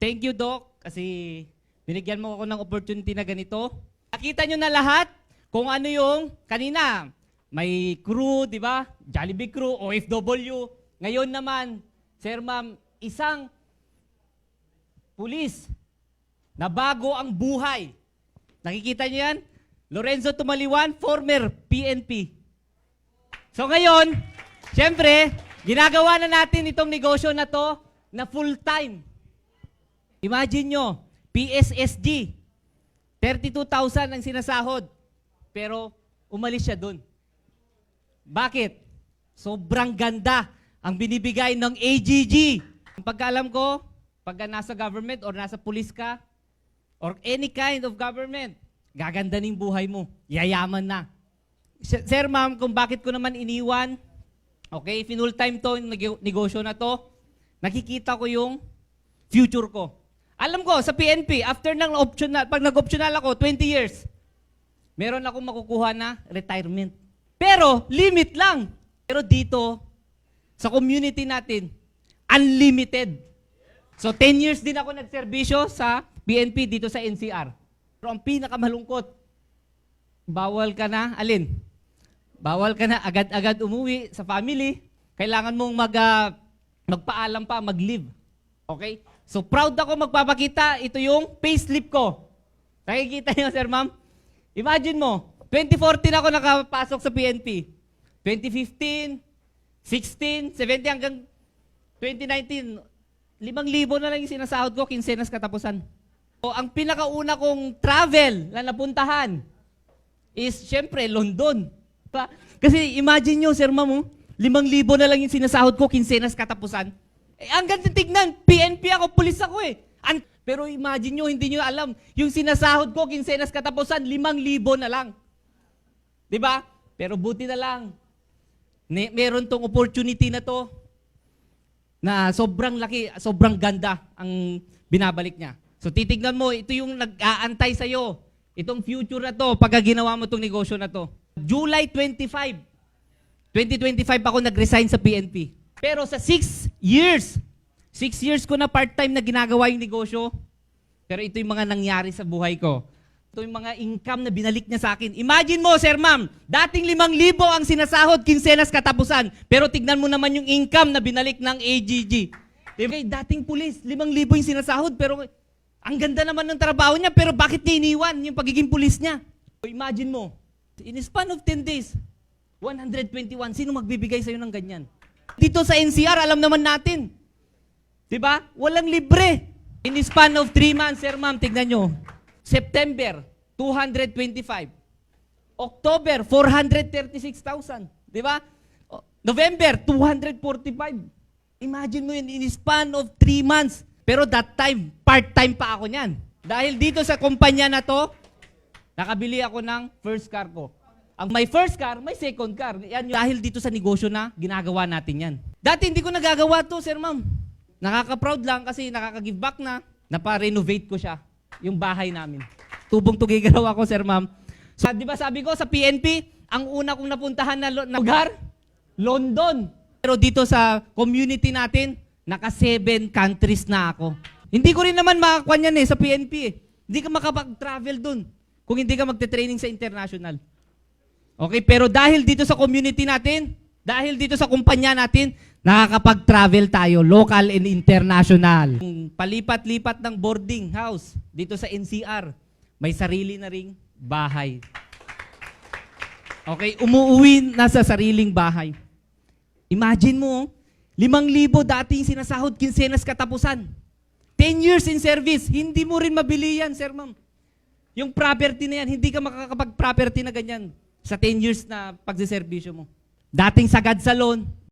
Thank you, Doc, kasi binigyan mo ako ng opportunity na ganito. Nakita nyo na lahat kung ano yung kanina. May crew, di ba? Jollibee crew, OFW. Ngayon naman, Sir Ma'am, isang pulis na bago ang buhay. Nakikita nyo yan? Lorenzo Tumaliwan, former PNP. So ngayon, siyempre, ginagawa na natin itong negosyo na to na full-time. Imagine nyo, PSSG, 32,000 ang sinasahod. Pero umalis siya dun. Bakit? Sobrang ganda ang binibigay ng AGG. Ang pagkaalam ko, pagka nasa government or nasa police ka, or any kind of government, gaganda ng buhay mo. Yayaman na. Sir, ma'am, kung bakit ko naman iniwan, okay, full time to, negosyo na to, nakikita ko yung future ko. Alam ko, sa PNP, after ng optional, pag nag-optional ako, 20 years, meron akong makukuha na retirement. Pero, limit lang. Pero dito, sa community natin, unlimited. So, 10 years din ako nagserbisyo sa PNP dito sa NCR. Pero ang pinakamalungkot, bawal ka na, alin? Bawal ka na agad-agad umuwi sa family. Kailangan mong magpaalam pa, mag-leave. Okay? So, proud ako magpapakita. Ito yung payslip ko. Nakikita niyo, Sir Ma'am? Imagine mo, 2014 ako nakapasok sa PNP. 2015, 16, 17 hanggang 2019, 5,000 na lang yung sinasahod ko, kinsenas katapusan. So, ang pinakauna kong travel na napuntahan is, syempre, London. Kasi imagine nyo, Sir Ma'am, 5,000 na lang yung sinasahod ko, kinsenas katapusan. Eh, ang ganda tignan, PNP ako, pulis ako eh. Pero imagine nyo, hindi nyo alam, yung sinasahod ko, kinsenas katapusan, 5,000 na lang. Diba? Pero buti na lang, meron tong opportunity na to, na sobrang laki, sobrang ganda ang binabalik niya. So titignan mo, ito yung nag-aantay sa'yo. Itong future na to, pagka ginawa mo itong negosyo na to. July 25, 2025 ako nag-resign sa PNP. Pero sa 6 years ko na part-time na ginagawa yung negosyo. Pero ito yung mga nangyari sa buhay ko. Ito yung mga income na binalik niya sa akin. Imagine mo, Sir Ma'am, dating 5,000 ang sinasahod, kinsenas katapusan. Pero tignan mo naman yung income na binalik ng AGG. Okay, dating pulis, 5,000 yung sinasahod, pero ang ganda naman ng trabaho niya, pero bakit niya iniwan yung pagiging pulis niya? So imagine mo, in a span of 10 days, 121, sino magbibigay sa'yo ng ganyan? Dito sa NCR, alam naman natin. Diba? Walang libre. In a span of 3 months, Sir Ma'am, tignan nyo. September, 225. October, 436,000. Diba? November, 245. Imagine mo yun, in a span of 3 months. Pero that time, part-time pa ako niyan. Dahil dito sa kumpanya na to, nakabili ako ng first car ko. Ang may first car, may second car. Yan, dahil dito sa negosyo na ginagawa natin yan. Dati hindi ko nagagawa to, Sir Ma'am. Nakaka-proud lang kasi nakaka-give back na. Napa-renovate ko siya, yung bahay namin. Tubong tugigaraw ako, Sir Ma'am. So, di ba sabi ko sa PNP, ang una kong napuntahan na lugar, London. Pero dito sa community natin, naka 7 countries na ako. Hindi ko rin naman makakuha yan sa PNP eh. Hindi ka makapag-travel dun kung hindi ka magte-training sa international. Okay, pero dahil dito sa community natin, dahil dito sa kumpanya natin, nakakapag-travel tayo, local and international. Palipat-lipat ng boarding house dito sa NCR, may sarili na ring bahay. Okay, umuuwi na sa sariling bahay. Imagine mo, 5,000 dating sinasahod, kinsenas katapusan. 10 years in service, hindi mo rin mabili yan, Sir Ma'am. Yung property na yan, hindi ka makakapag-property na ganyan sa 10 years na pagsiservisyo mo. Dating sagad salon,